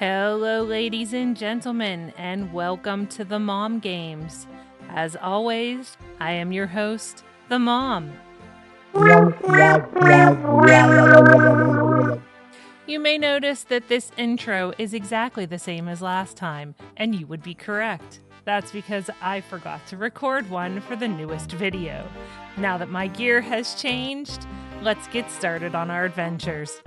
Hello, ladies and gentlemen, and welcome to the Mom Games. As always, I am your host, the Mom. You may notice that this intro is exactly the same as last time, and you would be correct. That's because I forgot to record one for the newest video. Now that my gear has changed, let's get started on our adventures.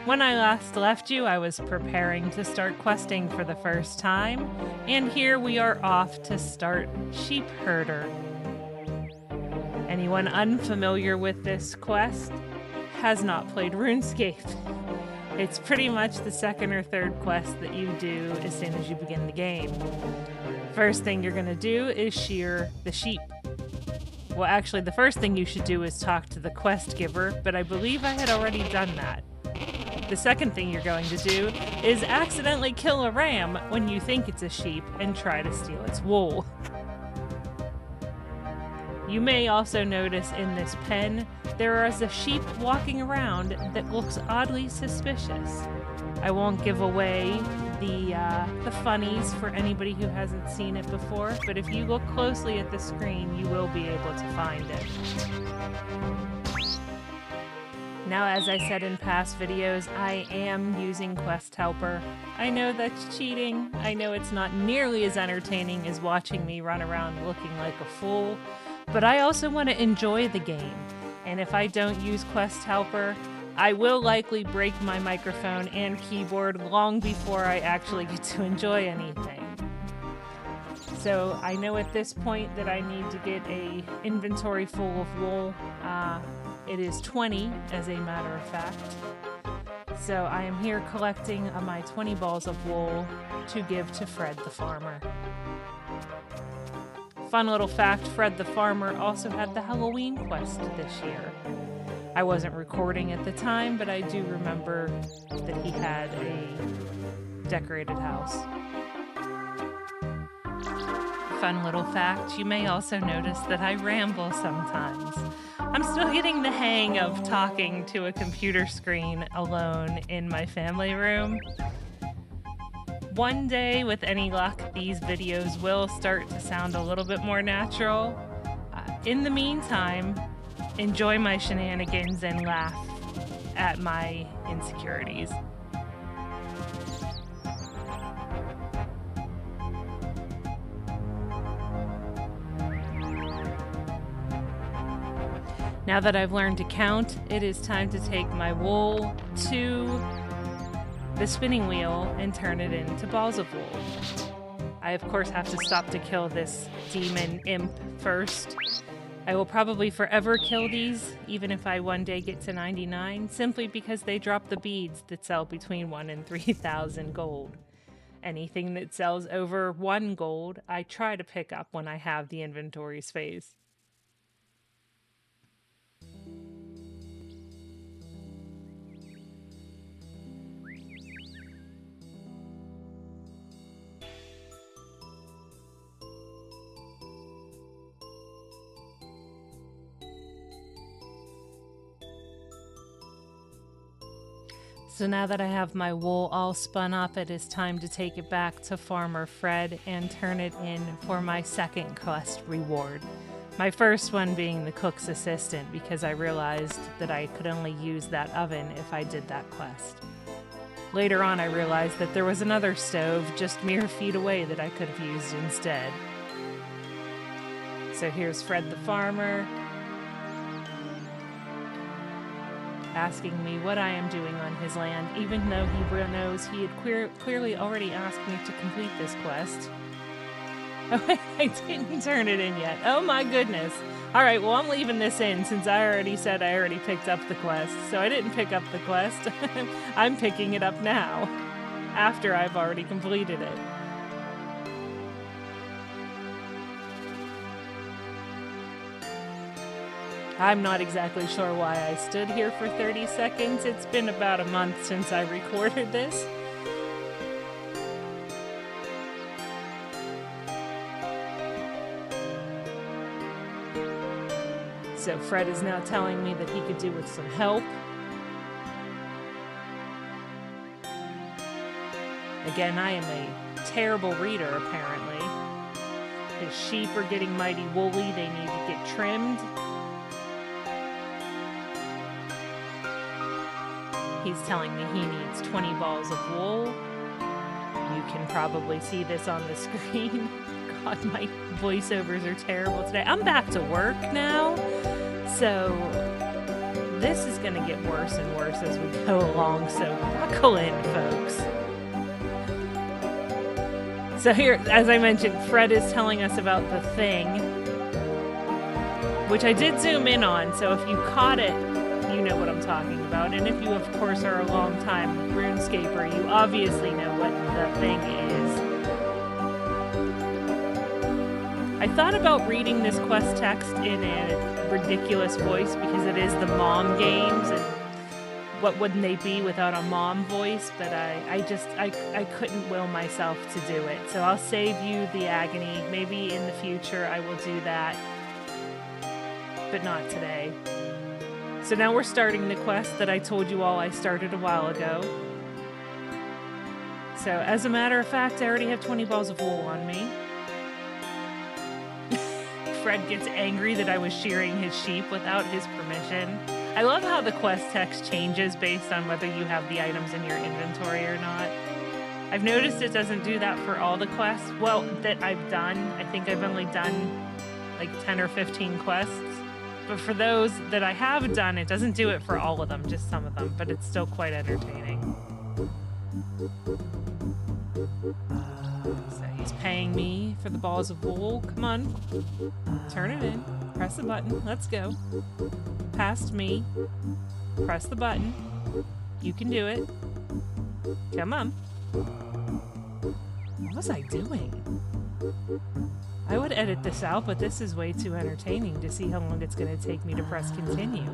When I last left you, I was preparing to start questing for the first time, and here we are off to start Sheep Herder. Anyone unfamiliar with this quest has not played RuneScape. It's pretty much the second or third quest that you do as soon as you begin the game. First thing you're going to do is shear the sheep. Well, actually, the first thing you should do is talk to the quest giver, but I believe I had already done that. The second thing you're going to do is accidentally kill a ram when you think it's a sheep and try to steal its wool. You may also notice in this pen there is a sheep walking around that looks oddly suspicious. I won't give away the funnies for anybody who hasn't seen it before, but if you look closely at the screen, you will be able to find it. Now, as I said in past videos, I am using Quest Helper. I know that's cheating. I know it's not nearly as entertaining as watching me run around looking like a fool, but I also want to enjoy the game. And if I don't use Quest Helper, I will likely break my microphone and keyboard long before I actually get to enjoy anything. So I know at this point that I need to get an inventory full of wool. It is 20, as a matter of fact. So I am here collecting my 20 balls of wool to give to Fred the farmer. Fun little fact, Fred the farmer also had the Halloween quest this year. I wasn't recording at the time, but I do remember that he had a decorated house. Fun little fact, you may also notice that I ramble sometimes. I'm still getting the hang of talking to a computer screen alone in my family room. One day, with any luck, these videos will start to sound a little bit more natural. In the meantime, enjoy my shenanigans and laugh at my insecurities. Now that I've learned to count, it is time to take my wool to the spinning wheel and turn it into balls of wool. I, of course, have to stop to kill this demon imp first. I will probably forever kill these, even if I one day get to 99, simply because they drop the beads that sell between 1 and 3,000 gold. Anything that sells over 1 gold, I try to pick up when I have the inventory space. So now that I have my wool all spun up, it is time to take it back to Farmer Fred and turn it in for my second quest reward. My first one being the cook's assistant, because I realized that I could only use that oven if I did that quest. Later on, I realized that there was another stove just mere feet away that I could have used instead. So here's Fred the farmer, asking me what I am doing on his land, even though he knows he had clearly already asked me to complete this quest. Oh, I didn't turn it in yet. Oh my goodness. Alright, well, I'm leaving this in since I already said I already picked up the quest. So I didn't pick up the quest. I'm picking it up now, after I've already completed it. I'm not exactly sure why I stood here for 30 seconds. It's been about a month since I recorded this. So Fred is now telling me that he could do with some help. Again, I am a terrible reader, apparently. His sheep are getting mighty woolly. They need to get trimmed. He's telling me he needs 20 balls of wool. You can probably see this on the screen. God, my voiceovers are terrible today. I'm back to work now, so this is going to get worse and worse as we go along, so buckle in, folks. So here, as I mentioned, Fred is telling us about the thing, which I did zoom in on, so if you caught it, you know what I'm talking about. And if you, of course, are a long-time RuneScaper, you obviously know what the thing is. I thought about reading this quest text in a ridiculous voice because it is the mom games, and what wouldn't they be without a mom voice? But I couldn't will myself to do it. So I'll save you the agony. Maybe in the future I will do that, but not today. So now we're starting the quest that I told you all I started a while ago. So as a matter of fact, I already have 20 balls of wool on me. Fred gets angry that I was shearing his sheep without his permission. I love how the quest text changes based on whether you have the items in your inventory or not. I've noticed it doesn't do that for all the quests. Well, that I've done. I think I've only done like 10 or 15 quests. But for those that I have done, it doesn't do it for all of them, just some of them. But it's still quite entertaining. So he's paying me for the balls of wool. Come on. Turn it in. Press the button. Let's go. Past me. Press the button. You can do it. Come on. What was I doing? I would edit this out, but this is way too entertaining to see how long it's going to take me to press continue.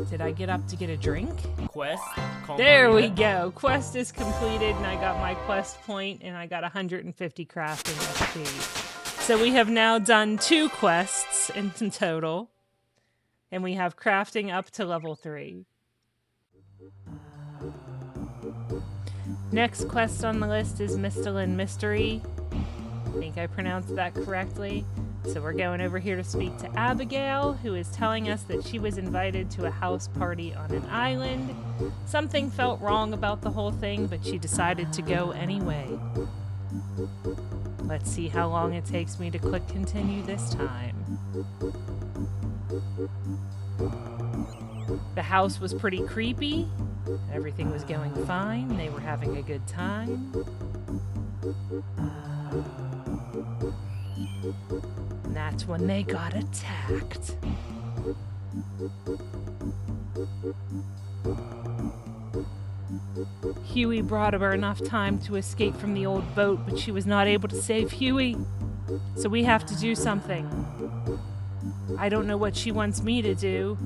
Did I get up to get a drink? Quest completed. There we go. Quest is completed, and I got my quest point, and I got 150 crafting XP. So we have now done 2 quests in total, and we have crafting up to level 3. Next quest on the list is Mistalin Mystery. I think I pronounced that correctly. So we're going over here to speak to Abigail, who is telling us that she was invited to a house party on an island. Something felt wrong about the whole thing, but she decided to go anyway. Let's see how long it takes me to click continue this time. The house was pretty creepy. Everything was going fine. They were having a good time. And that's when they got attacked. Huey brought her enough time to escape from the old boat, but she was not able to save Huey. So we have to do something. I don't know what she wants me to do,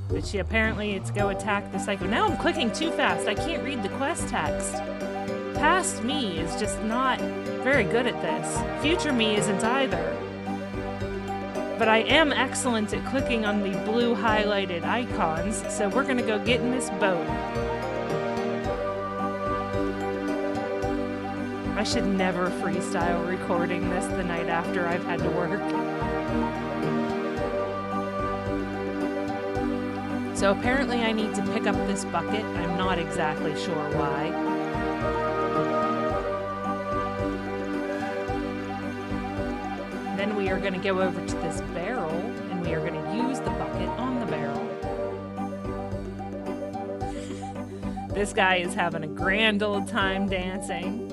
but she apparently it's go attack the psycho. Now I'm clicking too fast. I can't read the quest text. Past me is just not very good at this. Future me isn't either. But I am excellent at clicking on the blue highlighted icons, so we're gonna go get in this boat. I should never freestyle recording this the night after I've had to work. So apparently I need to pick up this bucket. I'm not exactly sure why. Then we are going to go over to this barrel, and we are going to use the bucket on the barrel. This guy is having a grand old time dancing.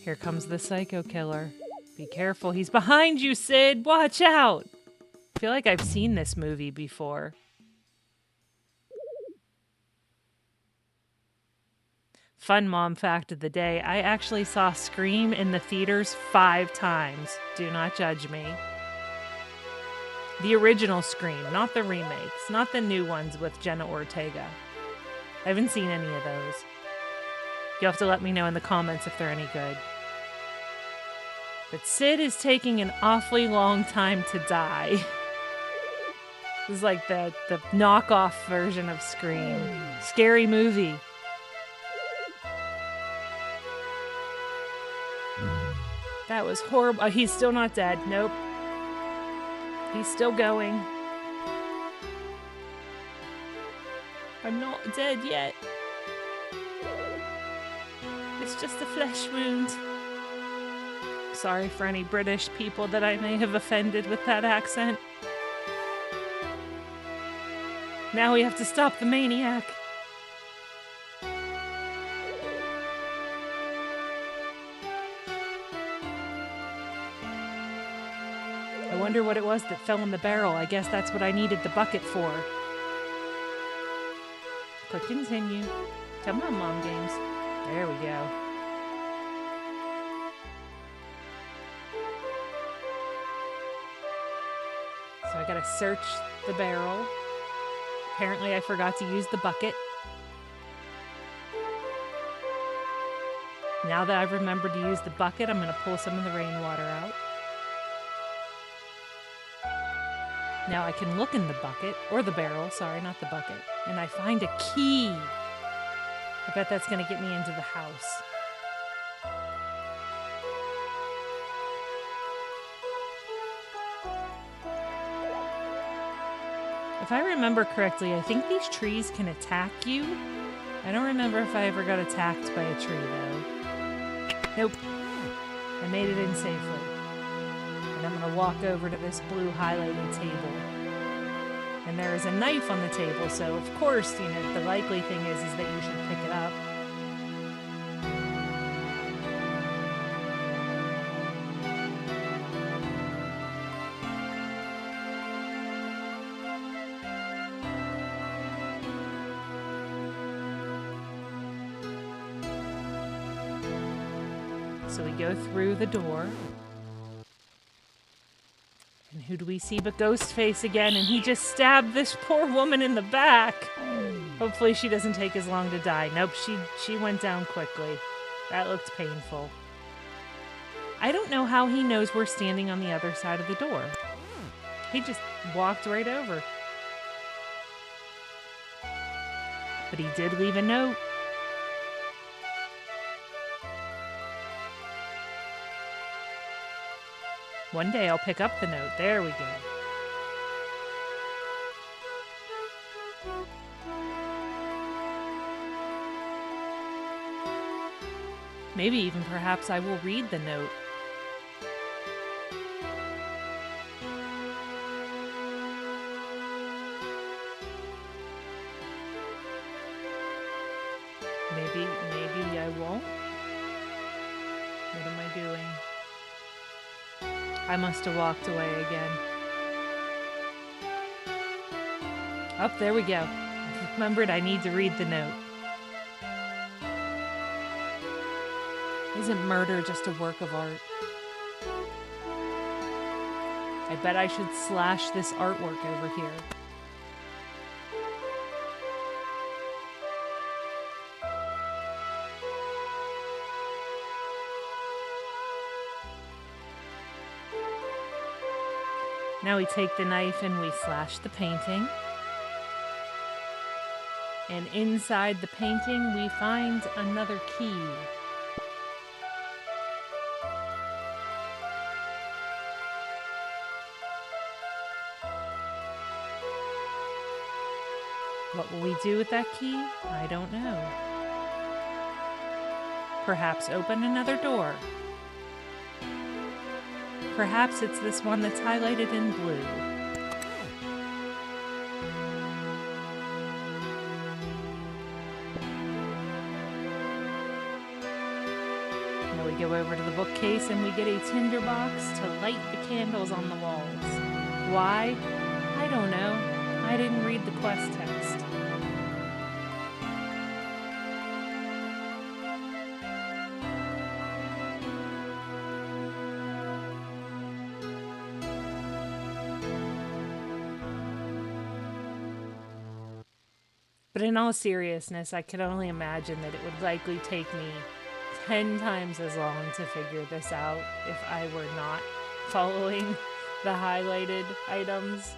Here comes the psycho killer. Be careful, he's behind you, Sid! Watch out! I feel like I've seen this movie before. Fun mom fact of the day, I actually saw Scream in the theaters 5 times. Do not judge me. The original Scream, not the remakes, not the new ones with Jenna Ortega. I haven't seen any of those. You'll have to let me know in the comments if they're any good. But Sid is taking an awfully long time to die. This is like the knockoff version of Scream. Scary movie. That was horrible. Oh, he's still not dead. Nope. He's still going. I'm not dead yet. It's just a flesh wound. Sorry for any British people that I may have offended with that accent. Now we have to stop the maniac. I wonder what it was that fell in the barrel. I guess that's what I needed the bucket for. Click continue. Come on, Mom Games. There we go. So I gotta search the barrel. Apparently I forgot to use the bucket. Now that I've remembered to use the bucket, I'm gonna pull some of the rainwater out. Now I can look in the bucket, or the barrel, sorry, not the bucket, and I find a key. I bet that's gonna get me into the house. If I remember correctly, I think these trees can attack you. I don't remember if I ever got attacked by a tree, though. Nope. I made it in safely. And I'm gonna walk over to this blue highlighted table. And there is a knife on the table, so of course, you know, the likely thing is that you should pick it up. So we go through the door. And who do we see but Ghostface again? And he just stabbed this poor woman in the back. Hopefully she doesn't take as long to die. Nope, she went down quickly. That looked painful. I don't know how he knows we're standing on the other side of the door. He just walked right over. But he did leave a note. One day I'll pick up the note. There we go. Maybe even perhaps I will read the note. Maybe I won't. What am I doing? I must have walked away again. Oh, there we go. I remembered I need to read the note. Isn't murder just a work of art? I bet I should slash this artwork over here. Now we take the knife and we slash the painting. And inside the painting we find another key. What will we do with that key? I don't know. Perhaps open another door. Perhaps it's this one that's highlighted in blue. Now we go over to the bookcase and we get a tinderbox to light the candles on the walls. Why? I don't know. I didn't read the quest text. But in all seriousness, I could only imagine that it would likely take me 10 times as long to figure this out if I were not following the highlighted items.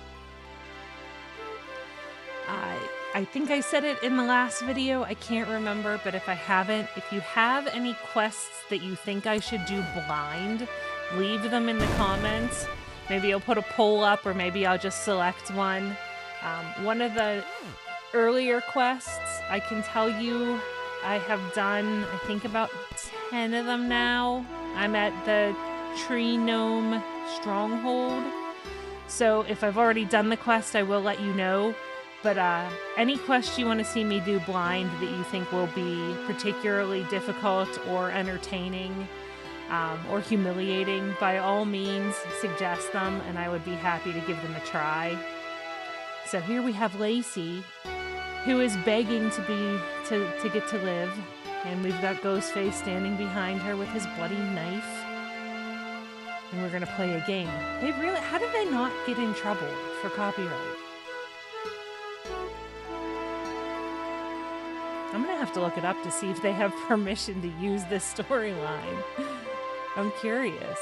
I think I said it in the last video, I can't remember, but if I haven't, if you have any quests that you think I should do blind, leave them in the comments. Maybe I'll put a poll up, or maybe I'll just select one. One of the earlier quests, I can tell you, I have done, I think, about 10 of them now. I'm at the Tree Gnome Stronghold. So if I've already done the quest, I will let you know. But any quest you want to see me do blind that you think will be particularly difficult or entertaining or humiliating, by all means, suggest them, and I would be happy to give them a try. So here we have Lacey, who is begging to get to live, and we've got Ghostface standing behind her with his bloody knife, and we're gonna play a game. How did they not get in trouble for copyright? I'm gonna have to look it up to see if they have permission to use this storyline. I'm curious.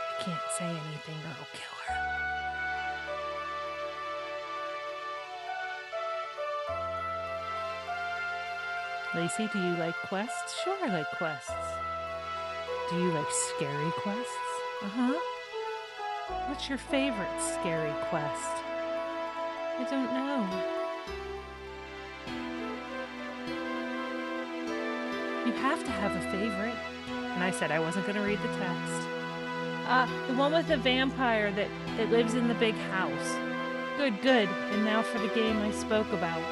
I can't say anything or I'll kill her. Lacey, do you like quests? Sure, I like quests. Do you like scary quests? Uh-huh. What's your favorite scary quest? I don't know. You have to have a favorite. And I said I wasn't going to read the text. The one with the vampire that lives in the big house. Good. And now for the game I spoke about.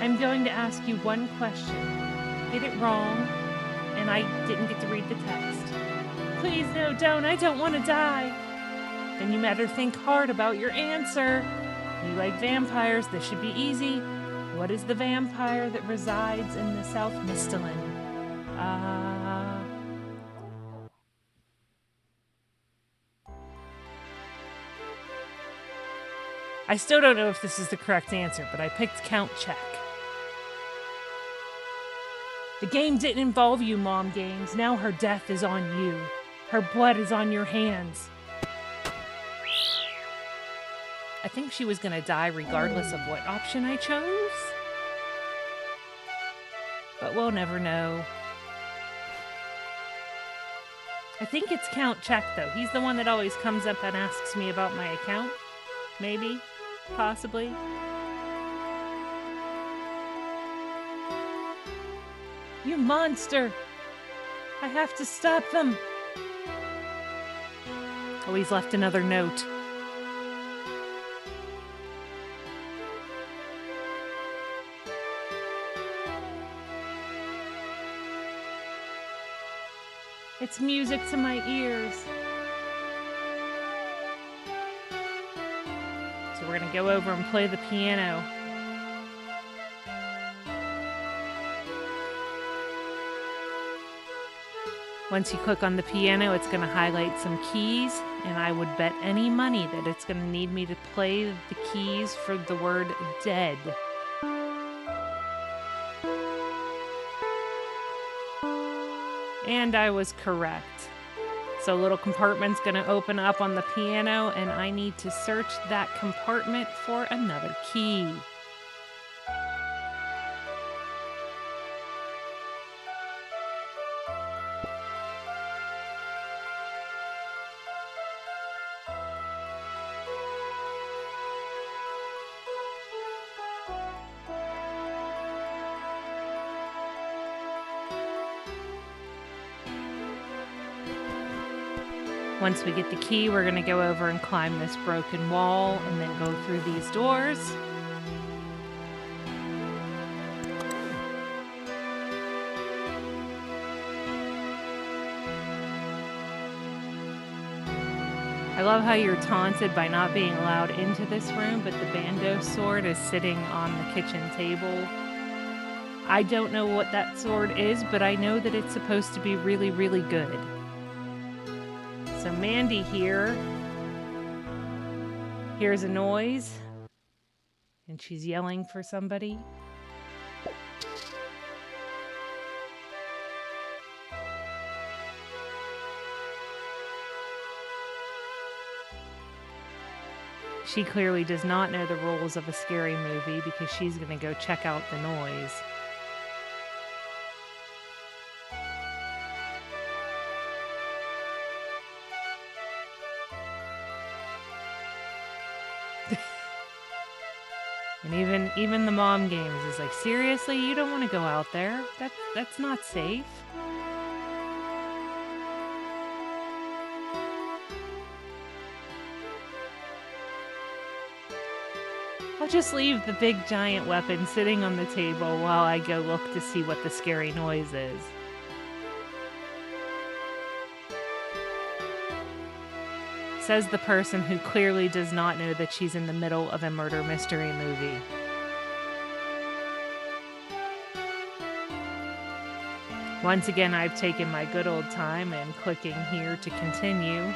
I'm going to ask you one question. Get it wrong, and I didn't get to read the text. Please, no, don't. I don't want to die. Then you better think hard about your answer. You like vampires. This should be easy. What is the vampire that resides in the South Misthalin? I still don't know if this is the correct answer, but I picked Count Check. The game didn't involve you, Mom Games. Now her death is on you. Her blood is on your hands. I think she was gonna die regardless of what option I chose. But we'll never know. I think it's Count Check, though. He's the one that always comes up and asks me about my account. Maybe. Possibly. You monster! I have to stop them! Oh, he's left another note. It's music to my ears. So we're gonna go over and play the piano. Once you click on the piano, it's going to highlight some keys, and I would bet any money that it's going to need me to play the keys for the word dead. And I was correct. So a little compartment's going to open up on the piano, and I need to search that compartment for another key. Once we get the key, we're going to go over and climb this broken wall and then go through these doors. I love how you're taunted by not being allowed into this room, but the Bando sword is sitting on the kitchen table. I don't know what that sword is, but I know that it's supposed to be really, really good. So Mandy here hears a noise, and she's yelling for somebody. She clearly does not know the rules of a scary movie because she's going to go check out the noise. And even the mom games is like, seriously, you don't want to go out there? That's not safe. I'll just leave the big giant weapon sitting on the table while I go look to see what the scary noise is. Says the person who clearly does not know that she's in the middle of a murder mystery movie. Once again, I've taken my good old time and clicking here to continue.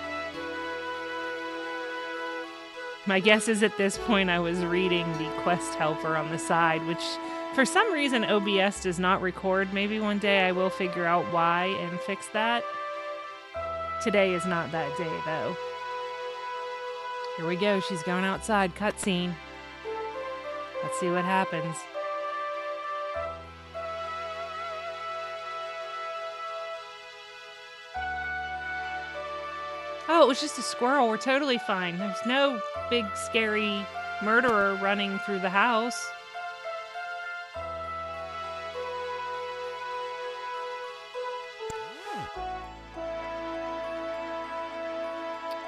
My guess is at this point I was reading the quest helper on the side, which for some reason OBS does not record. Maybe one day I will figure out why and fix that. Today is not that day, though. Here we go. She's going outside. Cutscene. Let's see what happens. Oh, it was just a squirrel. We're totally fine. There's no big, scary murderer running through the house.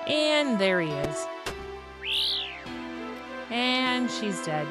And there he is. And she's dead.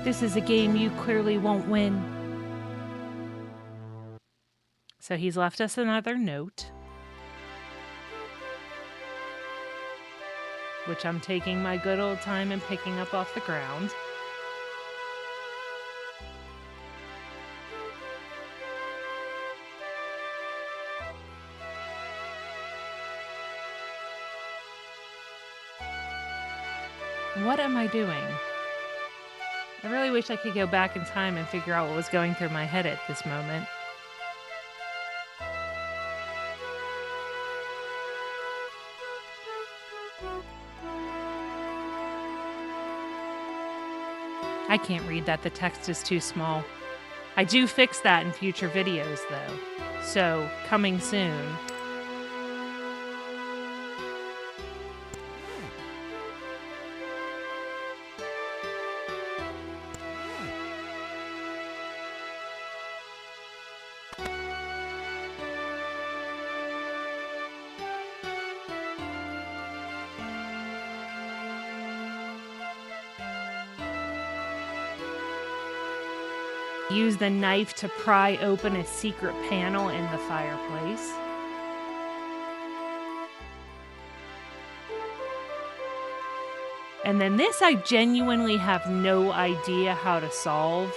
This is a game you clearly won't win. So he's left us another note, which I'm taking my good old time and picking up off the ground. What am I doing? I really wish I could go back in time and figure out what was going through my head at this moment. I can't read that. The text is too small. I do fix that in future videos, though. So, coming soon. Use the knife to pry open a secret panel in the fireplace. And then this I genuinely have no idea how to solve.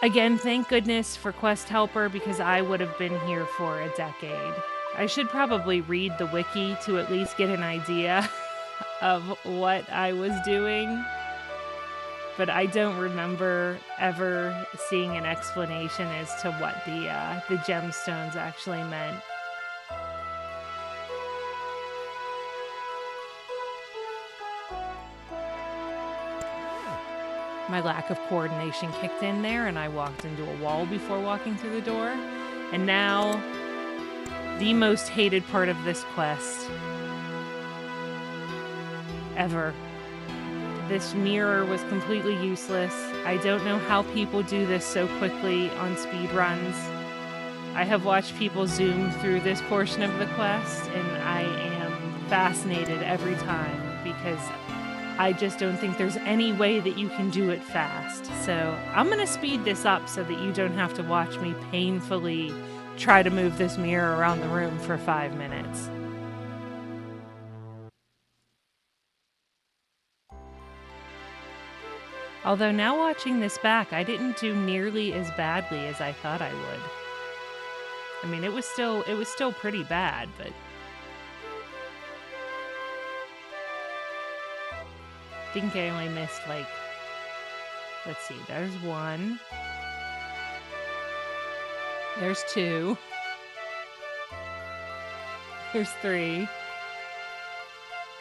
Again, thank goodness for Quest Helper because I would have been here for a decade. I should probably read the wiki to at least get an idea of what I was doing. But I don't remember ever seeing an explanation as to what the gemstones actually meant. My lack of coordination kicked in there, and I walked into a wall before walking through the door. And now, the most hated part of this quest ever. This mirror was completely useless. I don't know how people do this so quickly on speed runs. I have watched people zoom through this portion of the quest, and I am fascinated every time because I just don't think there's any way that you can do it fast. So I'm going to speed this up so that you don't have to watch me painfully try to move this mirror around the room for 5 minutes. Although now watching this back, I didn't do nearly as badly as I thought I would. I mean, it was still pretty bad, but I think I only missed, like, let's see, there's 1. There's 2. There's 3.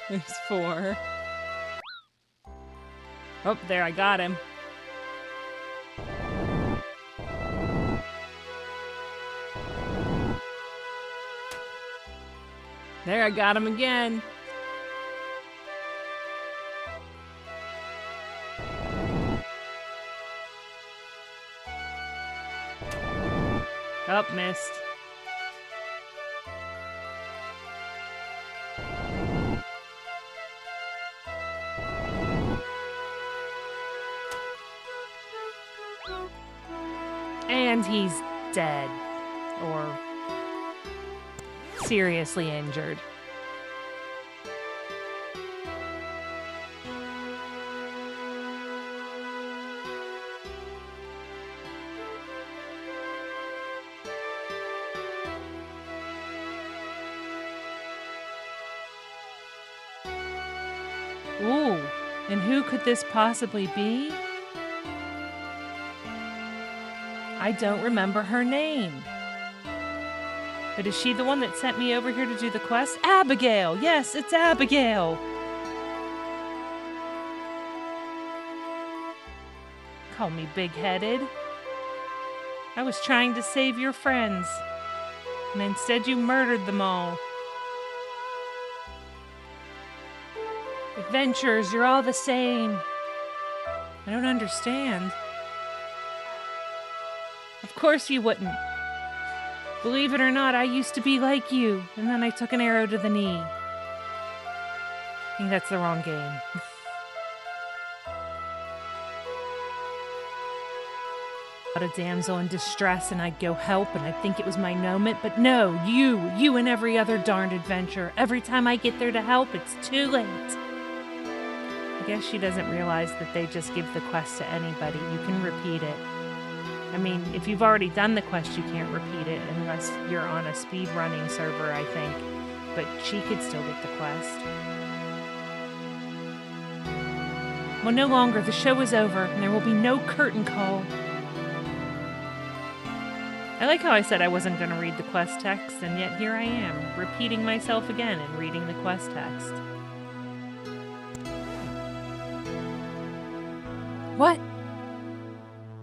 There's 4. Oh, there, I got him. There, I got him again. Oh, missed. And he's dead. Or seriously injured. Ooh, and who could this possibly be? I don't remember her name. But is she the one that sent me over here to do the quest? Abigail! Yes, it's Abigail! Call me big-headed. I was trying to save your friends, and instead you murdered them all. Adventurers, you're all the same. I don't understand. Of course you wouldn't. Believe it or not, I used to be like you, and then I took an arrow to the knee. I think that's the wrong game. A damsel in distress, and I'd go help, and I'd think it was my moment, but no, you and every other darned adventurer. Every time I get there to help, it's too late. I guess she doesn't realize that they just give the quest to anybody. You can repeat it. I mean, if you've already done the quest, you can't repeat it unless you're on a speedrunning server, I think. But she could still get the quest. Well, no longer. The show is over, and there will be no curtain call. I like how I said I wasn't going to read the quest text, and yet here I am, repeating myself again and reading the quest text. What?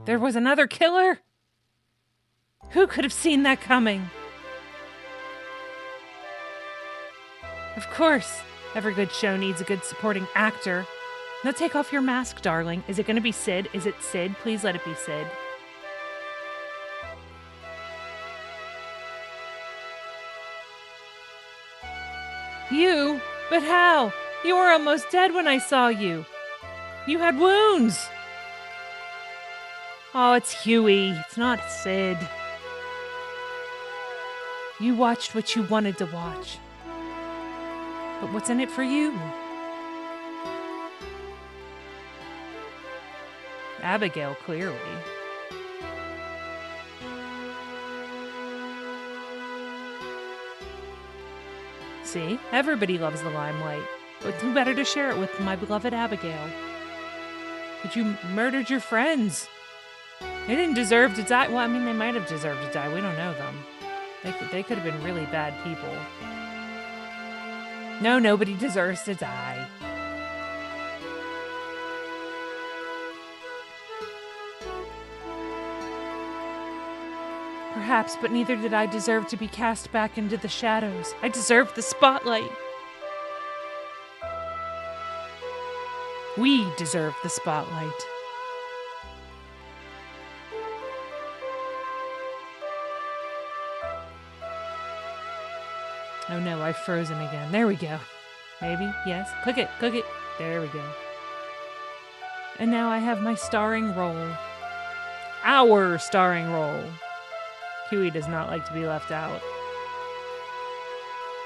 There was another killer? Who could have seen that coming? Of course, every good show needs a good supporting actor. Now take off your mask, darling. Is it going to be Sid? Is it Sid? Please let it be Sid. You? But how? You were almost dead when I saw you. You had wounds. Oh, it's Huey. It's not Sid. You watched what you wanted to watch. But what's in it for you? Abigail, clearly. See? Everybody loves the limelight. But who better to share it with than my beloved Abigail? But you murdered your friends. They didn't deserve to die. Well, I mean, they might have deserved to die. We don't know them. They could have been really bad people. No, nobody deserves to die. Perhaps, but neither did I deserve to be cast back into the shadows. I deserved the spotlight. We deserve the spotlight. Oh no, I've frozen again. There we go. Maybe, yes. Click it. There we go. And now I have my starring role. Our starring role. Huey does not like to be left out.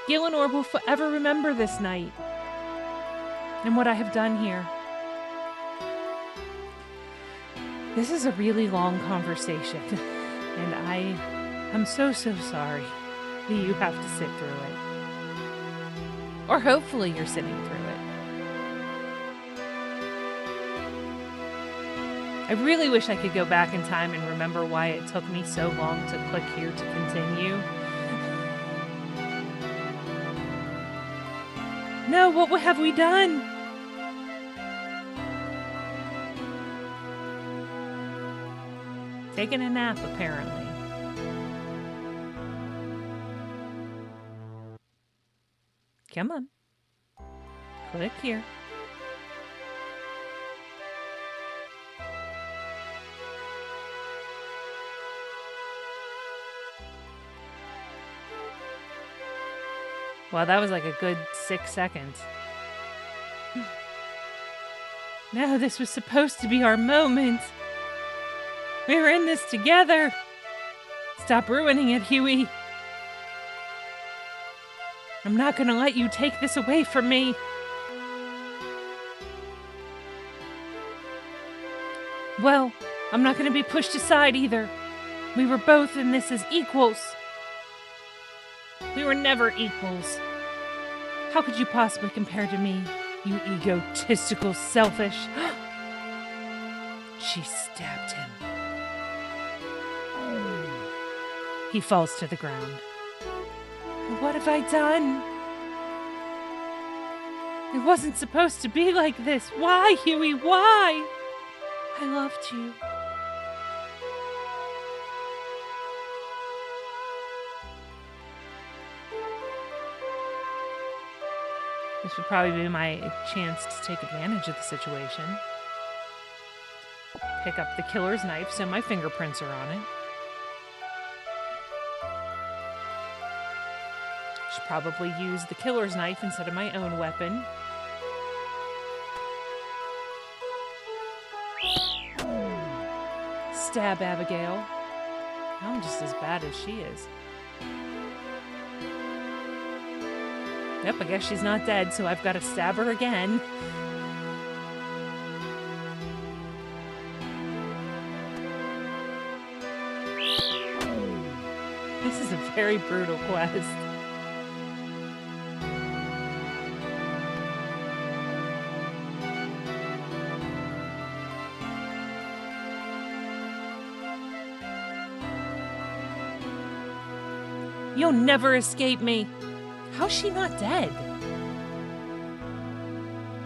Gillinor will forever remember this night and what I have done here. This is a really long conversation, and I'm so sorry that you have to sit through it. Or hopefully you're sitting through it. I really wish I could go back in time and remember why it took me so long to click here to continue. No, what have we done? Taking a nap, apparently. Come on. Click here. Wow, that was like a good 6 seconds. No, this was supposed to be our moment. We were in this together. Stop ruining it, Huey. I'm not gonna let you take this away from me. Well, I'm not gonna be pushed aside either. We were both in this as equals. We were never equals. How could you possibly compare to me, you egotistical, selfish? She stabbed him. He falls to the ground. What have I done? It wasn't supposed to be like this. Why, Huey? Why? I loved you. This would probably be my chance to take advantage of the situation. Pick up the killer's knife so my fingerprints are on it. Should probably use the killer's knife instead of my own weapon. Stab Abigail. I'm just as bad as she is. Yep, I guess she's not dead, so I've got to stab her again. This is a very brutal quest. You'll never escape me. How's she not dead?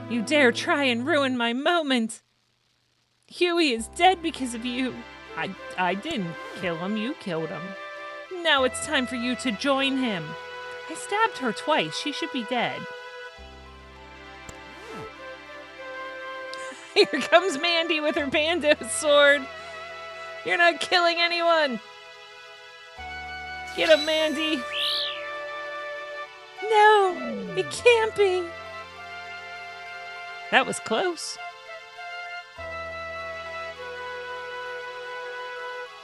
You dare try and ruin my moment. Huey is dead because of you. I didn't kill him, you killed him. Now it's time for you to join him. I stabbed her twice, she should be dead. Here comes Mandy with her bando sword. You're not killing anyone. Get him, Mandy. No, it can't be. That was close.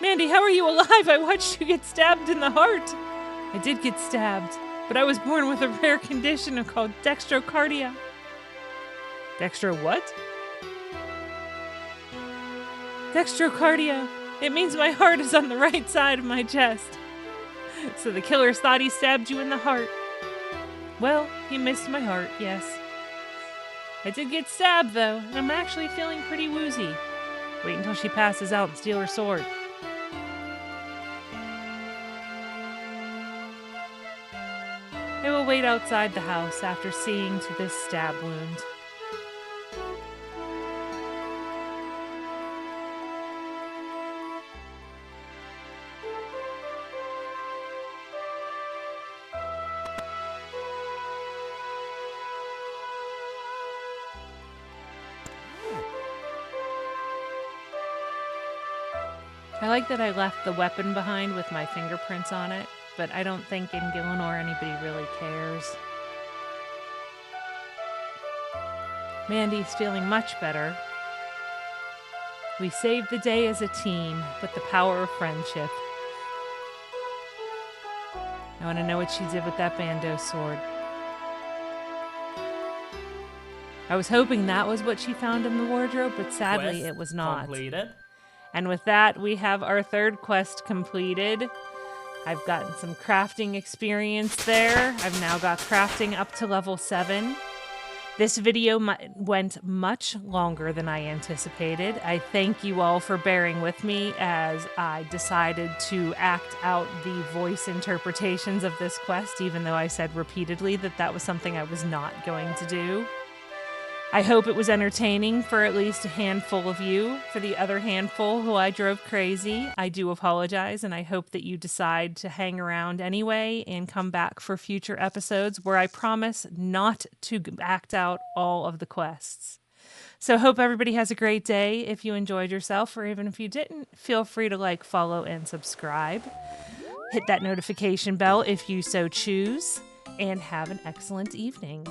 Mandy, how are you alive? I watched you get stabbed in the heart. I did get stabbed, but I was born with a rare condition called dextrocardia. Dextro what? Dextrocardia. It means my heart is on the right side of my chest. So the killers thought he stabbed you in the heart. Well, he missed my heart, yes. I did get stabbed, though, and I'm actually feeling pretty woozy. Wait until she passes out and steal her sword. I will wait outside the house after seeing to this stab wound. I like that I left the weapon behind with my fingerprints on it, but I don't think in Gillinor anybody really cares. Mandy's feeling much better. We saved the day as a team with the power of friendship. I want to know what she did with that bando sword. I was hoping that was what she found in the wardrobe, but sadly it was not. Completed. And with that, we have our third quest completed. I've gotten some crafting experience there. I've now got crafting up to level 7. This video went much longer than I anticipated. I thank you all for bearing with me as I decided to act out the voice interpretations of this quest, even though I said repeatedly that that was something I was not going to do. I hope it was entertaining for at least a handful of you. For the other handful who I drove crazy, I do apologize, and I hope that you decide to hang around anyway and come back for future episodes where I promise not to act out all of the quests. So hope everybody has a great day. If you enjoyed yourself, or even if you didn't, feel free to like, follow, and subscribe. Hit that notification bell if you so choose, and have an excellent evening.